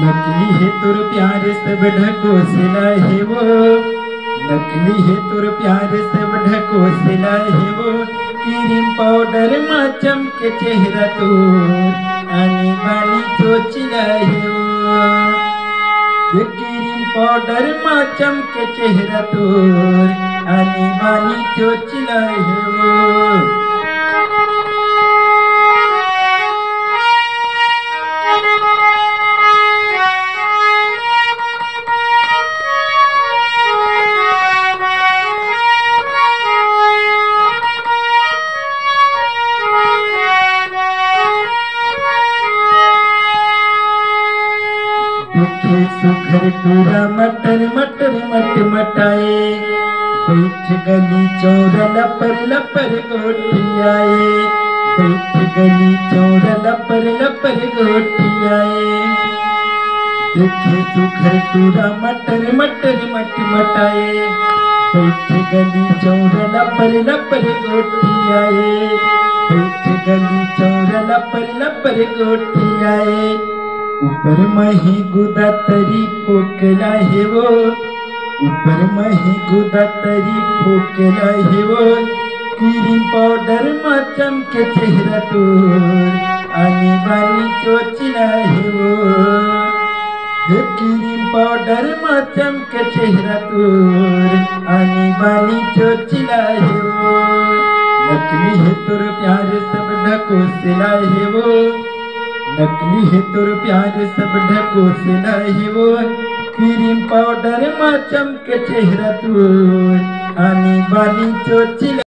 नकली है तुर प्यार सब ढको सिला है वो, नकली है तुर प्यार सब ढको सिला है वो। क्रीम पाउडर मा चमके चेहरा तोर आनी बानी चोचिला है वो। ये क्रीम पाउडर मा चमके चेहरा तोर आनी बानी चोचिला है वो। देखे सुघर टूरा मटर मटर मट मटाए, बैठ गली चौरा लपर लपर गोटियाए, बैठ गली चौरा लपर लपर गोटियाए। देखे सुघर टूरा मटर मटर मट मटाए, बैठ गली चौरा लपर लपर गोटियाए, बैठ गली चौरा लपर लपर गोटियाए। ऊपर मही गुदा तरी फोकला है वो, ऊपर मही गुदा तरी फोकला है वो। क्रीम पाउडर मा चमके चेहरा तोर आनी बानी चोचिला है वो। हे क्रीम पाउडर मा चमके चेहरा तोर आनी बानी चोचिला है वो। नकली है तुर प्यार सब ढको सिला है वो, नकली है तुर प्यार सब ढको सिला है वो। क्रीम पाउडर मा चमके चेहरा तोर आनी बानी चोचिला।